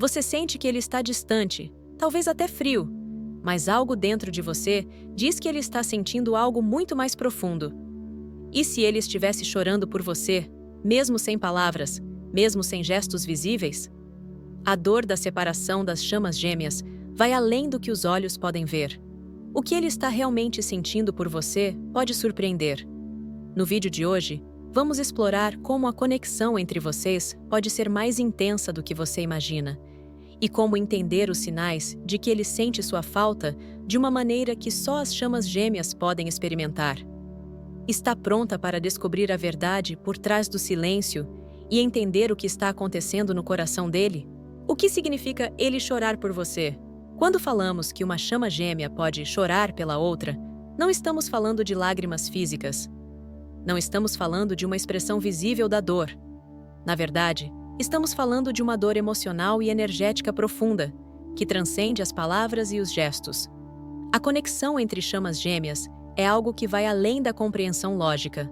Você sente que ele está distante, talvez até frio, mas algo dentro de você diz que ele está sentindo algo muito mais profundo. E se ele estivesse chorando por você, mesmo sem palavras, mesmo sem gestos visíveis? A dor da separação das chamas gêmeas vai além do que os olhos podem ver. O que ele está realmente sentindo por você pode surpreender. No vídeo de hoje, vamos explorar como a conexão entre vocês pode ser mais intensa do que você imagina, e como entender os sinais de que ele sente sua falta de uma maneira que só as chamas gêmeas podem experimentar. Está pronta para descobrir a verdade por trás do silêncio e entender o que está acontecendo no coração dele? O que significa ele chorar por você? Quando falamos que uma chama gêmea pode chorar pela outra, não estamos falando de lágrimas físicas. Não estamos falando de uma expressão visível da dor. Na verdade, estamos falando de uma dor emocional e energética profunda, que transcende as palavras e os gestos. A conexão entre chamas gêmeas é algo que vai além da compreensão lógica.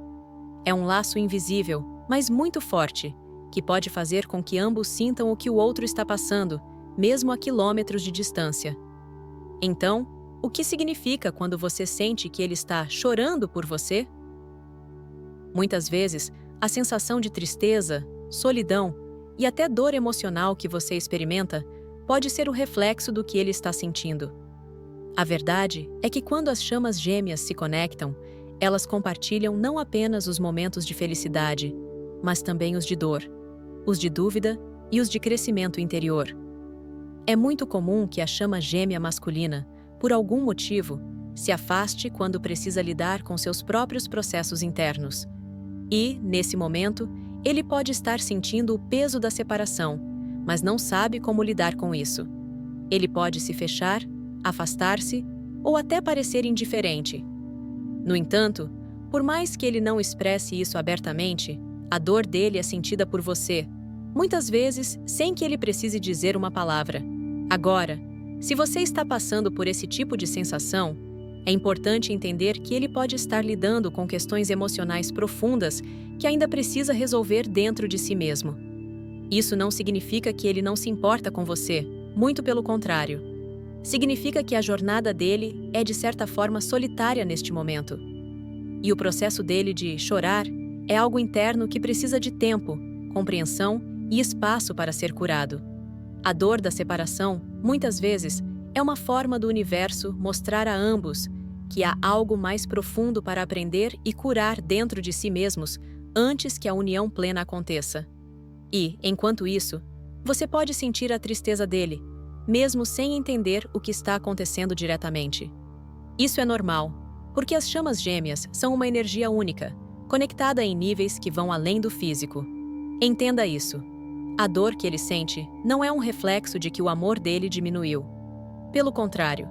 É um laço invisível, mas muito forte, que pode fazer com que ambos sintam o que o outro está passando, mesmo a quilômetros de distância. Então, o que significa quando você sente que ele está chorando por você? Muitas vezes, a sensação de tristeza, solidão e até dor emocional que você experimenta pode ser o reflexo do que ele está sentindo. A verdade é que quando as chamas gêmeas se conectam, elas compartilham não apenas os momentos de felicidade, mas também os de dor, os de dúvida e os de crescimento interior. É muito comum que a chama gêmea masculina, por algum motivo, se afaste quando precisa lidar com seus próprios processos internos. E, nesse momento, ele pode estar sentindo o peso da separação, mas não sabe como lidar com isso. Ele pode se fechar, afastar-se ou até parecer indiferente. No entanto, por mais que ele não expresse isso abertamente, a dor dele é sentida por você, muitas vezes sem que ele precise dizer uma palavra. Agora, se você está passando por esse tipo de sensação, é importante entender que ele pode estar lidando com questões emocionais profundas que ainda precisa resolver dentro de si mesmo. Isso não significa que ele não se importa com você, muito pelo contrário. Significa que a jornada dele é de certa forma solitária neste momento. E o processo dele de chorar é algo interno que precisa de tempo, compreensão e espaço para ser curado. A dor da separação, muitas vezes, é uma forma do universo mostrar a ambos que há algo mais profundo para aprender e curar dentro de si mesmos antes que a união plena aconteça. E, enquanto isso, você pode sentir a tristeza dele, mesmo sem entender o que está acontecendo diretamente. Isso é normal, porque as chamas gêmeas são uma energia única, conectada em níveis que vão além do físico. Entenda isso. A dor que ele sente não é um reflexo de que o amor dele diminuiu. Pelo contrário,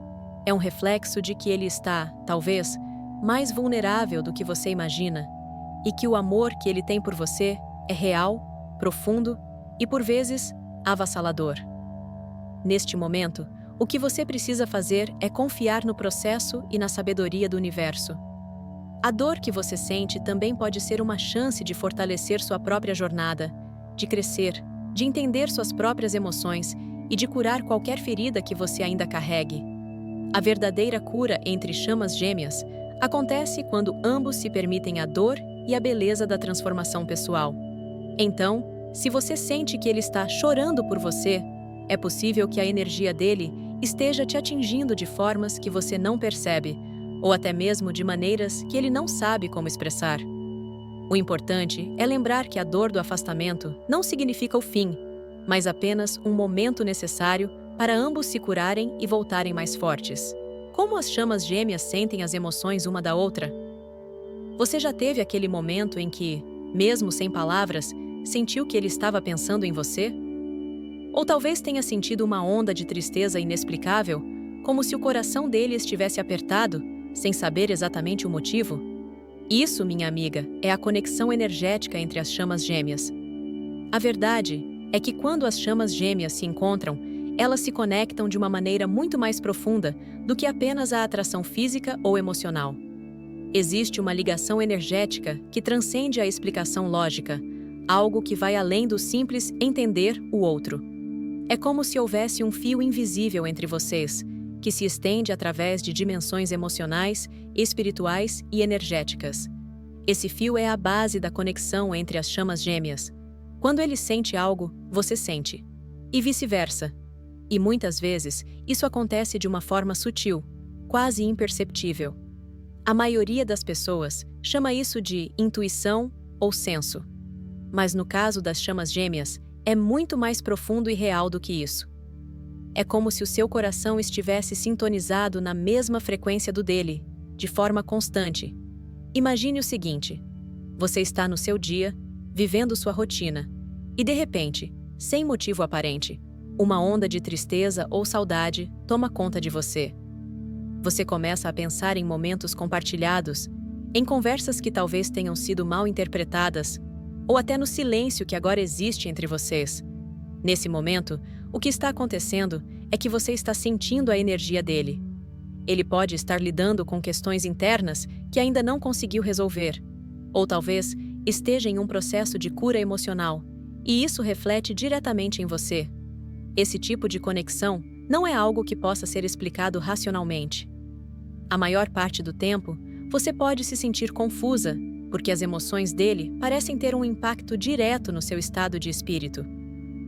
é um reflexo de que ele está, talvez, mais vulnerável do que você imagina e que o amor que ele tem por você é real, profundo e, por vezes, avassalador. Neste momento, o que você precisa fazer é confiar no processo e na sabedoria do universo. A dor que você sente também pode ser uma chance de fortalecer sua própria jornada, de crescer, de entender suas próprias emoções e de curar qualquer ferida que você ainda carregue. A verdadeira cura entre chamas gêmeas acontece quando ambos se permitem a dor e a beleza da transformação pessoal. Então, se você sente que ele está chorando por você, é possível que a energia dele esteja te atingindo de formas que você não percebe, ou até mesmo de maneiras que ele não sabe como expressar. O importante é lembrar que a dor do afastamento não significa o fim, mas apenas um momento necessário para ambos se curarem e voltarem mais fortes. Como as chamas gêmeas sentem as emoções uma da outra? Você já teve aquele momento em que, mesmo sem palavras, sentiu que ele estava pensando em você? Ou talvez tenha sentido uma onda de tristeza inexplicável, como se o coração dele estivesse apertado, sem saber exatamente o motivo? Isso, minha amiga, é a conexão energética entre as chamas gêmeas. A verdade é que quando as chamas gêmeas se encontram, elas se conectam de uma maneira muito mais profunda do que apenas a atração física ou emocional. Existe uma ligação energética que transcende a explicação lógica, algo que vai além do simples entender o outro. É como se houvesse um fio invisível entre vocês, que se estende através de dimensões emocionais, espirituais e energéticas. Esse fio é a base da conexão entre as chamas gêmeas. Quando ele sente algo, você sente. E vice-versa. E muitas vezes, isso acontece de uma forma sutil, quase imperceptível. A maioria das pessoas chama isso de intuição ou senso. Mas no caso das chamas gêmeas, é muito mais profundo e real do que isso. É como se o seu coração estivesse sintonizado na mesma frequência do dele, de forma constante. Imagine o seguinte: você está no seu dia, vivendo sua rotina, e de repente, sem motivo aparente, uma onda de tristeza ou saudade toma conta de você. Você começa a pensar em momentos compartilhados, em conversas que talvez tenham sido mal interpretadas, ou até no silêncio que agora existe entre vocês. Nesse momento, o que está acontecendo é que você está sentindo a energia dele. Ele pode estar lidando com questões internas que ainda não conseguiu resolver, ou talvez esteja em um processo de cura emocional, e isso reflete diretamente em você. Esse tipo de conexão não é algo que possa ser explicado racionalmente. A maior parte do tempo, você pode se sentir confusa, porque as emoções dele parecem ter um impacto direto no seu estado de espírito.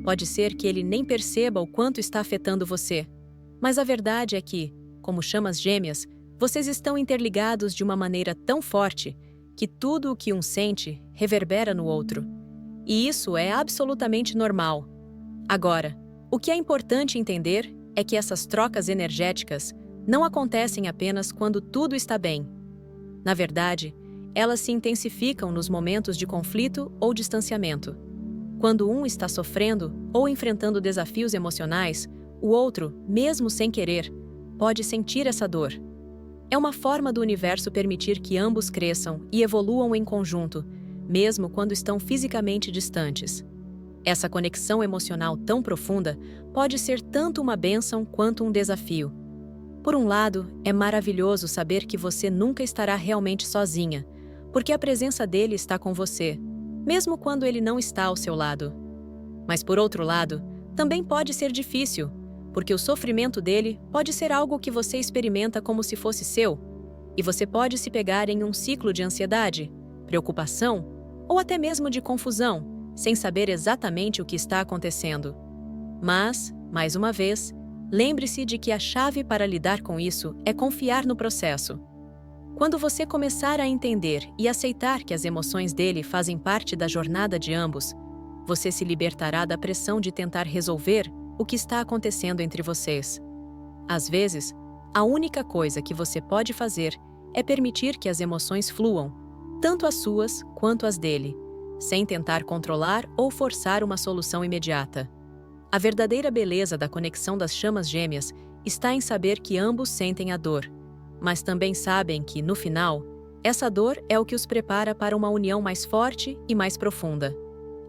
Pode ser que ele nem perceba o quanto está afetando você, mas a verdade é que, como chamas gêmeas, vocês estão interligados de uma maneira tão forte que tudo o que um sente reverbera no outro. E isso é absolutamente normal. Agora, o que é importante entender é que essas trocas energéticas não acontecem apenas quando tudo está bem. Na verdade, elas se intensificam nos momentos de conflito ou distanciamento. Quando um está sofrendo ou enfrentando desafios emocionais, o outro, mesmo sem querer, pode sentir essa dor. É uma forma do universo permitir que ambos cresçam e evoluam em conjunto, mesmo quando estão fisicamente distantes. Essa conexão emocional tão profunda pode ser tanto uma bênção quanto um desafio. Por um lado, é maravilhoso saber que você nunca estará realmente sozinha, porque a presença dele está com você, mesmo quando ele não está ao seu lado. Mas por outro lado, também pode ser difícil, porque o sofrimento dele pode ser algo que você experimenta como se fosse seu, e você pode se pegar em um ciclo de ansiedade, preocupação ou até mesmo de confusão, sem saber exatamente o que está acontecendo. Mas, mais uma vez, lembre-se de que a chave para lidar com isso é confiar no processo. Quando você começar a entender e aceitar que as emoções dele fazem parte da jornada de ambos, você se libertará da pressão de tentar resolver o que está acontecendo entre vocês. Às vezes, a única coisa que você pode fazer é permitir que as emoções fluam, tanto as suas quanto as dele, sem tentar controlar ou forçar uma solução imediata. A verdadeira beleza da conexão das chamas gêmeas está em saber que ambos sentem a dor, mas também sabem que, no final, essa dor é o que os prepara para uma união mais forte e mais profunda.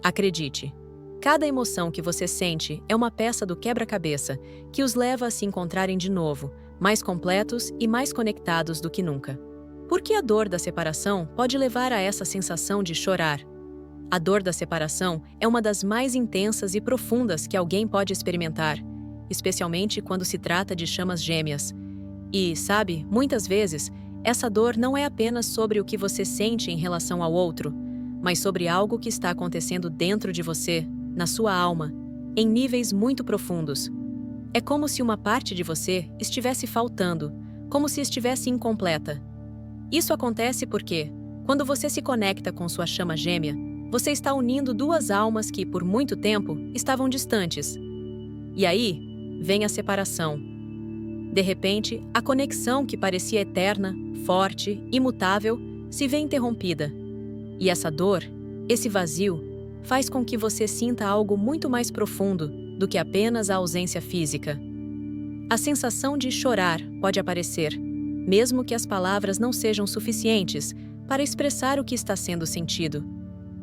Acredite, cada emoção que você sente é uma peça do quebra-cabeça que os leva a se encontrarem de novo, mais completos e mais conectados do que nunca. Por que a dor da separação pode levar a essa sensação de chorar? A dor da separação é uma das mais intensas e profundas que alguém pode experimentar, especialmente quando se trata de chamas gêmeas. E, sabe, muitas vezes, essa dor não é apenas sobre o que você sente em relação ao outro, mas sobre algo que está acontecendo dentro de você, na sua alma, em níveis muito profundos. É como se uma parte de você estivesse faltando, como se estivesse incompleta. Isso acontece porque, quando você se conecta com sua chama gêmea, você está unindo duas almas que, por muito tempo, estavam distantes. E aí, vem a separação. De repente, a conexão que parecia eterna, forte, imutável, se vê interrompida. E essa dor, esse vazio, faz com que você sinta algo muito mais profundo do que apenas a ausência física. A sensação de chorar pode aparecer, mesmo que as palavras não sejam suficientes para expressar o que está sendo sentido.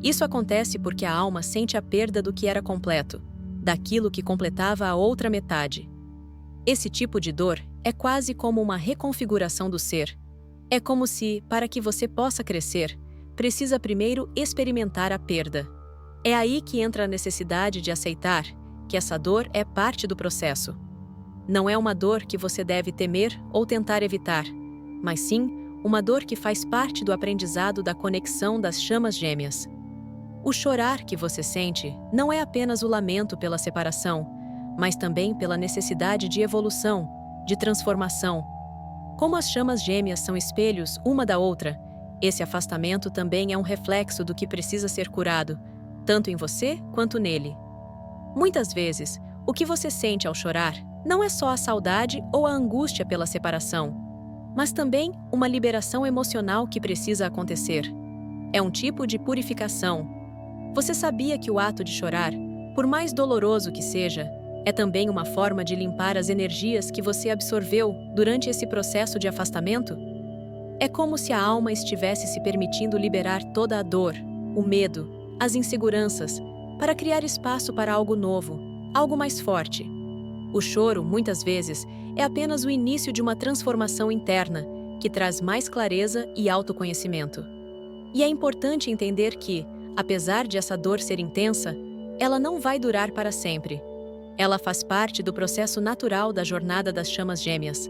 Isso acontece porque a alma sente a perda do que era completo, daquilo que completava a outra metade. Esse tipo de dor é quase como uma reconfiguração do ser. É como se, para que você possa crescer, precisa primeiro experimentar a perda. É aí que entra a necessidade de aceitar, que essa dor é parte do processo. Não é uma dor que você deve temer ou tentar evitar, mas sim uma dor que faz parte do aprendizado da conexão das chamas gêmeas. O chorar que você sente não é apenas o lamento pela separação, mas também pela necessidade de evolução, de transformação. Como as chamas gêmeas são espelhos uma da outra, esse afastamento também é um reflexo do que precisa ser curado, tanto em você quanto nele. Muitas vezes, o que você sente ao chorar não é só a saudade ou a angústia pela separação, mas também uma liberação emocional que precisa acontecer. É um tipo de purificação. Você sabia que o ato de chorar, por mais doloroso que seja, é também uma forma de limpar as energias que você absorveu durante esse processo de afastamento? É como se a alma estivesse se permitindo liberar toda a dor, o medo, as inseguranças, para criar espaço para algo novo, algo mais forte. O choro, muitas vezes, é apenas o início de uma transformação interna, que traz mais clareza e autoconhecimento. E é importante entender que, apesar de essa dor ser intensa, ela não vai durar para sempre. Ela faz parte do processo natural da jornada das chamas gêmeas.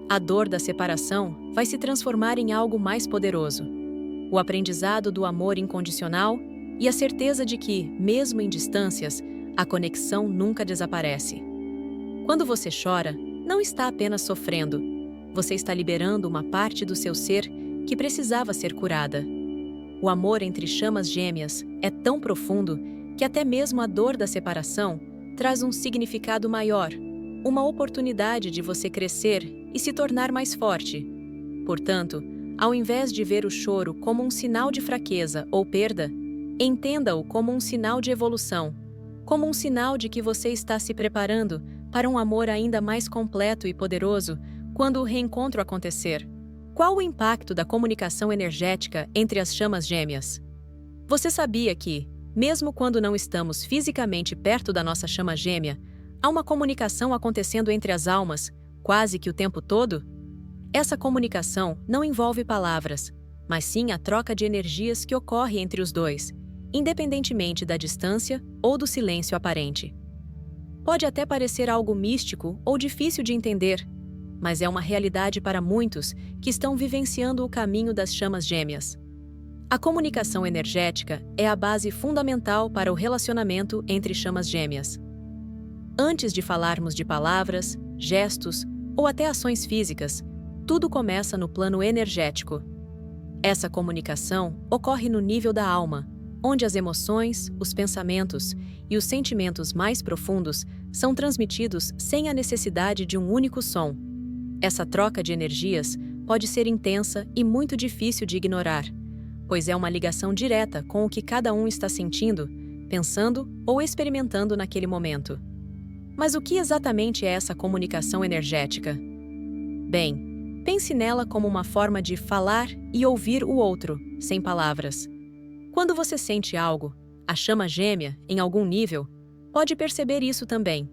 A dor da separação vai se transformar em algo mais poderoso. O aprendizado do amor incondicional e a certeza de que, mesmo em distâncias, a conexão nunca desaparece. Quando você chora, não está apenas sofrendo. Você está liberando uma parte do seu ser que precisava ser curada. O amor entre chamas gêmeas é tão profundo que até mesmo a dor da separação traz um significado maior, uma oportunidade de você crescer e se tornar mais forte. Portanto, ao invés de ver o choro como um sinal de fraqueza ou perda, entenda-o como um sinal de evolução, como um sinal de que você está se preparando para um amor ainda mais completo e poderoso quando o reencontro acontecer. Qual o impacto da comunicação energética entre as chamas gêmeas? Você sabia que, mesmo quando não estamos fisicamente perto da nossa chama gêmea, há uma comunicação acontecendo entre as almas, quase que o tempo todo? Essa comunicação não envolve palavras, mas sim a troca de energias que ocorre entre os dois, independentemente da distância ou do silêncio aparente. Pode até parecer algo místico ou difícil de entender, mas é uma realidade para muitos que estão vivenciando o caminho das chamas gêmeas. A comunicação energética é a base fundamental para o relacionamento entre chamas gêmeas. Antes de falarmos de palavras, gestos ou até ações físicas, tudo começa no plano energético. Essa comunicação ocorre no nível da alma, onde as emoções, os pensamentos e os sentimentos mais profundos são transmitidos sem a necessidade de um único som. Essa troca de energias pode ser intensa e muito difícil de ignorar, pois é uma ligação direta com o que cada um está sentindo, pensando ou experimentando naquele momento. Mas o que exatamente é essa comunicação energética? Bem, pense nela como uma forma de falar e ouvir o outro, sem palavras. Quando você sente algo, a chama gêmea, em algum nível, pode perceber isso também.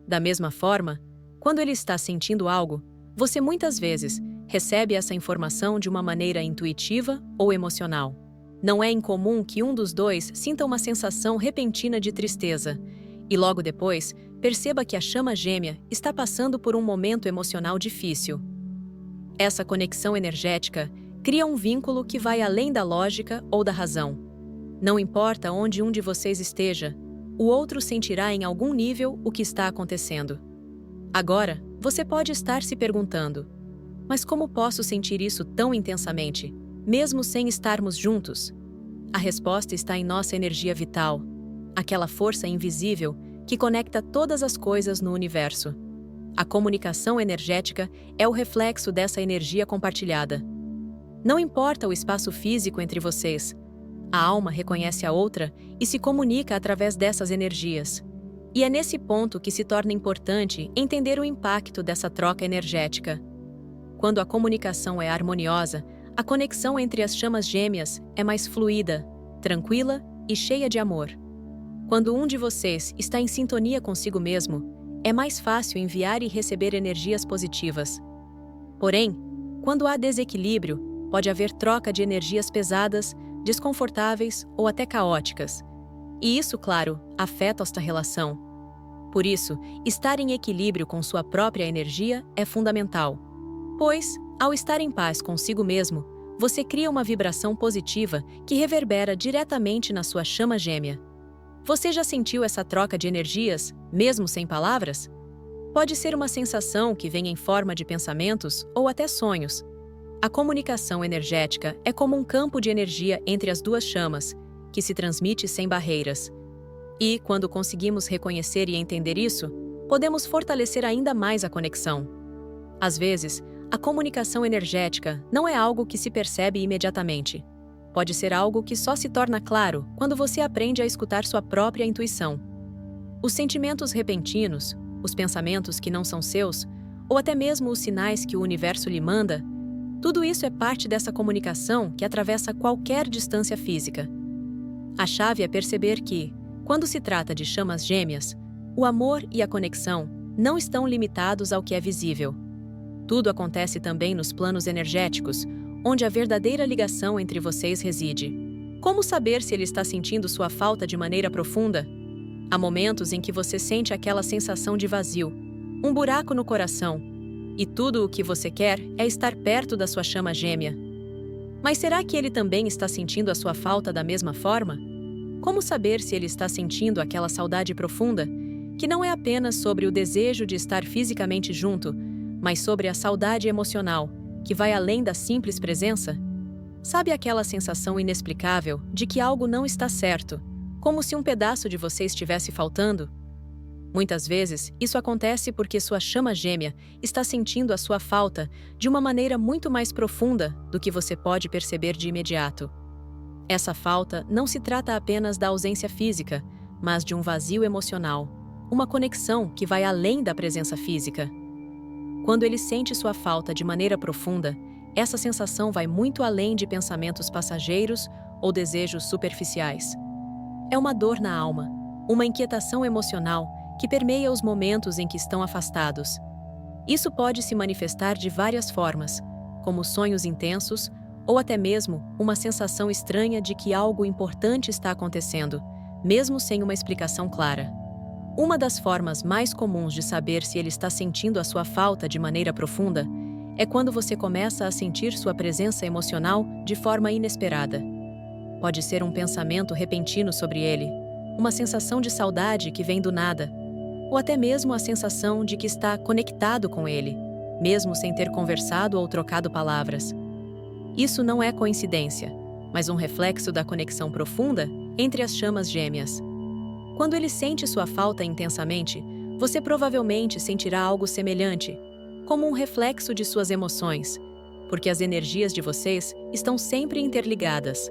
Da mesma forma, quando ele está sentindo algo, você muitas vezes recebe essa informação de uma maneira intuitiva ou emocional. Não é incomum que um dos dois sinta uma sensação repentina de tristeza e logo depois perceba que a chama gêmea está passando por um momento emocional difícil. Essa conexão energética cria um vínculo que vai além da lógica ou da razão. Não importa onde um de vocês esteja, o outro sentirá em algum nível o que está acontecendo. Agora, você pode estar se perguntando: mas como posso sentir isso tão intensamente, mesmo sem estarmos juntos? A resposta está em nossa energia vital, aquela força invisível que conecta todas as coisas no universo. A comunicação energética é o reflexo dessa energia compartilhada. Não importa o espaço físico entre vocês, a alma reconhece a outra e se comunica através dessas energias. E é nesse ponto que se torna importante entender o impacto dessa troca energética. Quando a comunicação é harmoniosa, a conexão entre as chamas gêmeas é mais fluida, tranquila e cheia de amor. Quando um de vocês está em sintonia consigo mesmo, é mais fácil enviar e receber energias positivas. Porém, quando há desequilíbrio, pode haver troca de energias pesadas, desconfortáveis ou até caóticas. E isso, claro, afeta esta relação. Por isso, estar em equilíbrio com sua própria energia é fundamental. Pois, ao estar em paz consigo mesmo, você cria uma vibração positiva que reverbera diretamente na sua chama gêmea. Você já sentiu essa troca de energias, mesmo sem palavras? Pode ser uma sensação que vem em forma de pensamentos ou até sonhos. A comunicação energética é como um campo de energia entre as duas chamas, que se transmite sem barreiras. E, quando conseguimos reconhecer e entender isso, podemos fortalecer ainda mais a conexão. Às vezes, a comunicação energética não é algo que se percebe imediatamente. Pode ser algo que só se torna claro quando você aprende a escutar sua própria intuição. Os sentimentos repentinos, os pensamentos que não são seus, ou até mesmo os sinais que o universo lhe manda, tudo isso é parte dessa comunicação que atravessa qualquer distância física. A chave é perceber que, quando se trata de chamas gêmeas, o amor e a conexão não estão limitados ao que é visível. Tudo acontece também nos planos energéticos, onde a verdadeira ligação entre vocês reside. Como saber se ele está sentindo sua falta de maneira profunda? Há momentos em que você sente aquela sensação de vazio, um buraco no coração, e tudo o que você quer é estar perto da sua chama gêmea. Mas será que ele também está sentindo a sua falta da mesma forma? Como saber se ele está sentindo aquela saudade profunda, que não é apenas sobre o desejo de estar fisicamente junto, mas sobre a saudade emocional, que vai além da simples presença? Sabe aquela sensação inexplicável de que algo não está certo, como se um pedaço de você estivesse faltando? Muitas vezes, isso acontece porque sua chama gêmea está sentindo a sua falta de uma maneira muito mais profunda do que você pode perceber de imediato. Essa falta não se trata apenas da ausência física, mas de um vazio emocional, uma conexão que vai além da presença física. Quando ele sente sua falta de maneira profunda, essa sensação vai muito além de pensamentos passageiros ou desejos superficiais. É uma dor na alma, uma inquietação emocional que permeia os momentos em que estão afastados. Isso pode se manifestar de várias formas, como sonhos intensos ou até mesmo uma sensação estranha de que algo importante está acontecendo, mesmo sem uma explicação clara. Uma das formas mais comuns de saber se ele está sentindo a sua falta de maneira profunda é quando você começa a sentir sua presença emocional de forma inesperada. Pode ser um pensamento repentino sobre ele, uma sensação de saudade que vem do nada, ou até mesmo a sensação de que está conectado com ele, mesmo sem ter conversado ou trocado palavras. Isso não é coincidência, mas um reflexo da conexão profunda entre as chamas gêmeas. Quando ele sente sua falta intensamente, você provavelmente sentirá algo semelhante, como um reflexo de suas emoções, porque as energias de vocês estão sempre interligadas.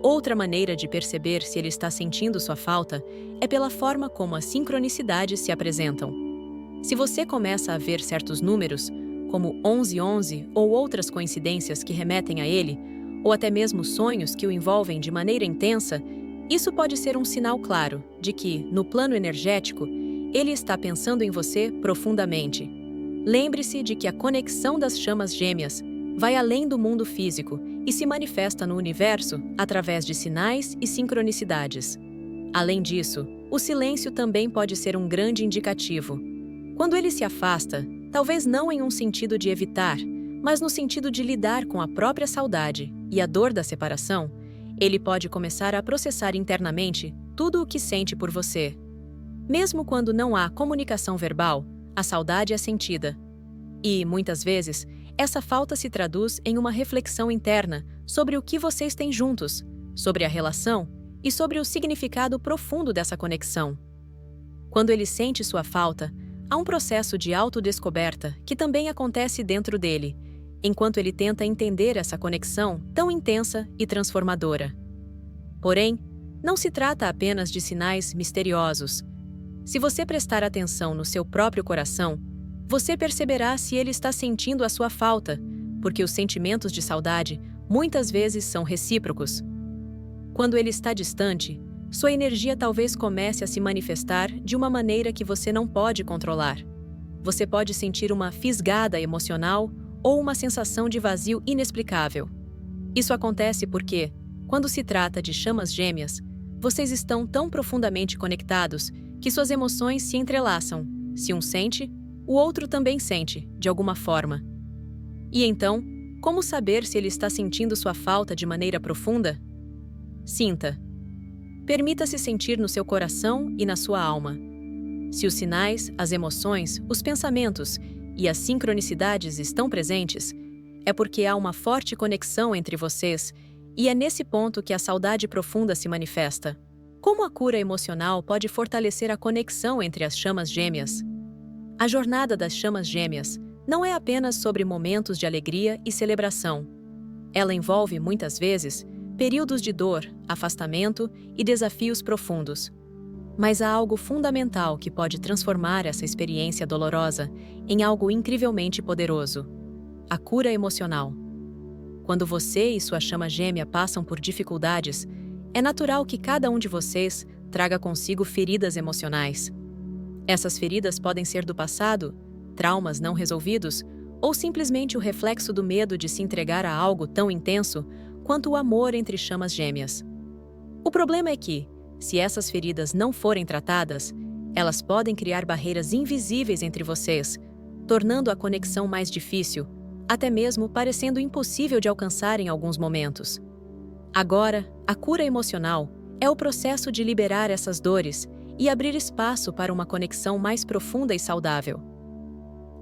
Outra maneira de perceber se ele está sentindo sua falta é pela forma como as sincronicidades se apresentam. Se você começa a ver certos números, como 1111 ou outras coincidências que remetem a ele, ou até mesmo sonhos que o envolvem de maneira intensa, isso pode ser um sinal claro de que, no plano energético, ele está pensando em você profundamente. Lembre-se de que a conexão das chamas gêmeas vai além do mundo físico e se manifesta no universo através de sinais e sincronicidades. Além disso, o silêncio também pode ser um grande indicativo. Quando ele se afasta, talvez não em um sentido de evitar, mas no sentido de lidar com a própria saudade e a dor da separação, ele pode começar a processar internamente tudo o que sente por você. Mesmo quando não há comunicação verbal, a saudade é sentida. E, muitas vezes, essa falta se traduz em uma reflexão interna sobre o que vocês têm juntos, sobre a relação e sobre o significado profundo dessa conexão. Quando ele sente sua falta, há um processo de autodescoberta que também acontece dentro dele, enquanto ele tenta entender essa conexão tão intensa e transformadora. Porém, não se trata apenas de sinais misteriosos. Se você prestar atenção no seu próprio coração, você perceberá se ele está sentindo a sua falta, porque os sentimentos de saudade muitas vezes são recíprocos. Quando ele está distante, sua energia talvez comece a se manifestar de uma maneira que você não pode controlar. Você pode sentir uma fisgada emocional ou uma sensação de vazio inexplicável. Isso acontece porque, quando se trata de chamas gêmeas, vocês estão tão profundamente conectados que suas emoções se entrelaçam. Se um sente, o outro também sente, de alguma forma. E então, como saber se ele está sentindo sua falta de maneira profunda? Sinta. Permita-se sentir no seu coração e na sua alma. Se os sinais, as emoções, os pensamentos e as sincronicidades estão presentes, é porque há uma forte conexão entre vocês e é nesse ponto que a saudade profunda se manifesta. Como a cura emocional pode fortalecer a conexão entre as chamas gêmeas? A jornada das chamas gêmeas não é apenas sobre momentos de alegria e celebração. Ela envolve, muitas vezes, períodos de dor, afastamento e desafios profundos. Mas há algo fundamental que pode transformar essa experiência dolorosa em algo incrivelmente poderoso: a cura emocional. Quando você e sua chama gêmea passam por dificuldades, é natural que cada um de vocês traga consigo feridas emocionais. Essas feridas podem ser do passado, traumas não resolvidos, ou simplesmente o reflexo do medo de se entregar a algo tão intenso quanto o amor entre chamas gêmeas. O problema é que, se essas feridas não forem tratadas, elas podem criar barreiras invisíveis entre vocês, tornando a conexão mais difícil, até mesmo parecendo impossível de alcançar em alguns momentos. Agora, a cura emocional é o processo de liberar essas dores e abrir espaço para uma conexão mais profunda e saudável.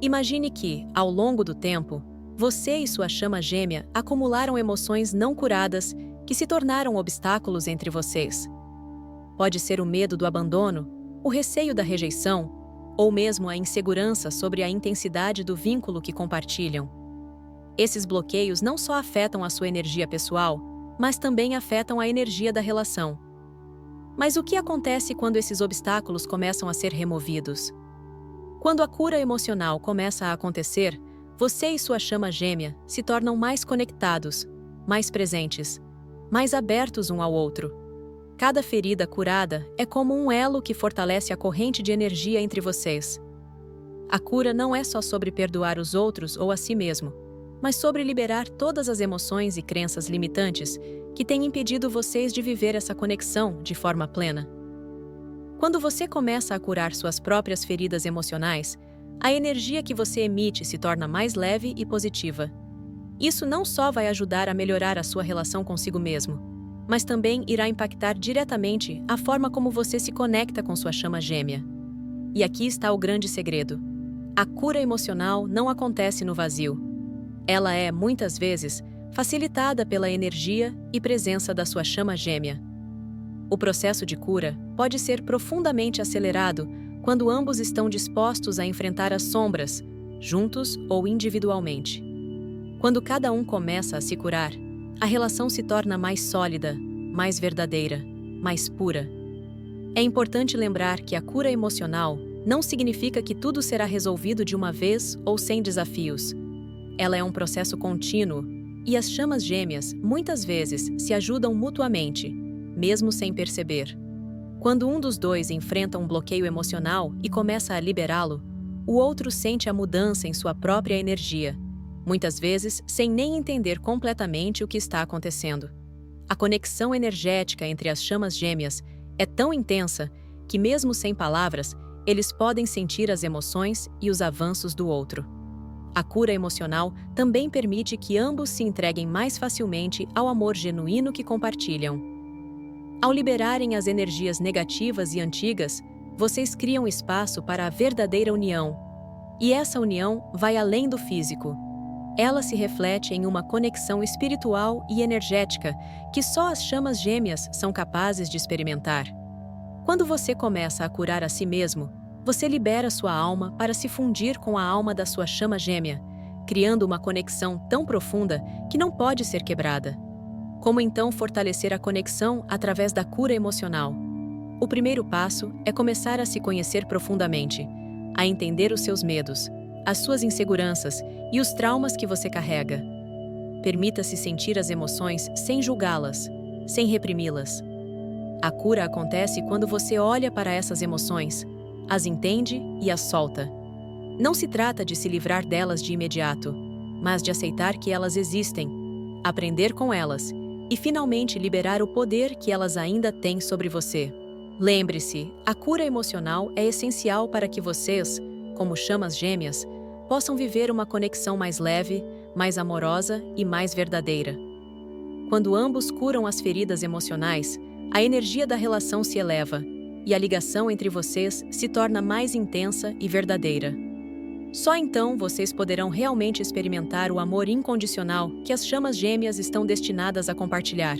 Imagine que, ao longo do tempo, você e sua chama gêmea acumularam emoções não curadas que se tornaram obstáculos entre vocês. Pode ser o medo do abandono, o receio da rejeição, ou mesmo a insegurança sobre a intensidade do vínculo que compartilham. Esses bloqueios não só afetam a sua energia pessoal, mas também afetam a energia da relação. Mas o que acontece quando esses obstáculos começam a ser removidos? Quando a cura emocional começa a acontecer, você e sua chama gêmea se tornam mais conectados, mais presentes, mais abertos um ao outro. Cada ferida curada é como um elo que fortalece a corrente de energia entre vocês. A cura não é só sobre perdoar os outros ou a si mesmo, mas sobre liberar todas as emoções e crenças limitantes que têm impedido vocês de viver essa conexão de forma plena. Quando você começa a curar suas próprias feridas emocionais, a energia que você emite se torna mais leve e positiva. Isso não só vai ajudar a melhorar a sua relação consigo mesmo, mas também irá impactar diretamente a forma como você se conecta com sua chama gêmea. E aqui está o grande segredo. A cura emocional não acontece no vazio. Ela é, muitas vezes, facilitada pela energia e presença da sua chama gêmea. O processo de cura pode ser profundamente acelerado quando ambos estão dispostos a enfrentar as sombras, juntos ou individualmente. Quando cada um começa a se curar, a relação se torna mais sólida, mais verdadeira, mais pura. É importante lembrar que a cura emocional não significa que tudo será resolvido de uma vez ou sem desafios. Ela é um processo contínuo, e as chamas gêmeas muitas vezes se ajudam mutuamente, mesmo sem perceber. Quando um dos dois enfrenta um bloqueio emocional e começa a liberá-lo, o outro sente a mudança em sua própria energia, muitas vezes sem nem entender completamente o que está acontecendo. A conexão energética entre as chamas gêmeas é tão intensa que, mesmo sem palavras, eles podem sentir as emoções e os avanços do outro. A cura emocional também permite que ambos se entreguem mais facilmente ao amor genuíno que compartilham. Ao liberarem as energias negativas e antigas, vocês criam espaço para a verdadeira união. E essa união vai além do físico. Ela se reflete em uma conexão espiritual e energética que só as chamas gêmeas são capazes de experimentar. Quando você começa a curar a si mesmo, você libera sua alma para se fundir com a alma da sua chama gêmea, criando uma conexão tão profunda que não pode ser quebrada. Como então fortalecer a conexão através da cura emocional? O primeiro passo é começar a se conhecer profundamente, a entender os seus medos, as suas inseguranças e os traumas que você carrega. Permita-se sentir as emoções sem julgá-las, sem reprimi-las. A cura acontece quando você olha para essas emoções, as entende e as solta. Não se trata de se livrar delas de imediato, mas de aceitar que elas existem, aprender com elas e finalmente liberar o poder que elas ainda têm sobre você. Lembre-se, a cura emocional é essencial para que vocês, como chamas gêmeas, possam viver uma conexão mais leve, mais amorosa e mais verdadeira. Quando ambos curam as feridas emocionais, a energia da relação se eleva e a ligação entre vocês se torna mais intensa e verdadeira. Só então vocês poderão realmente experimentar o amor incondicional que as chamas gêmeas estão destinadas a compartilhar.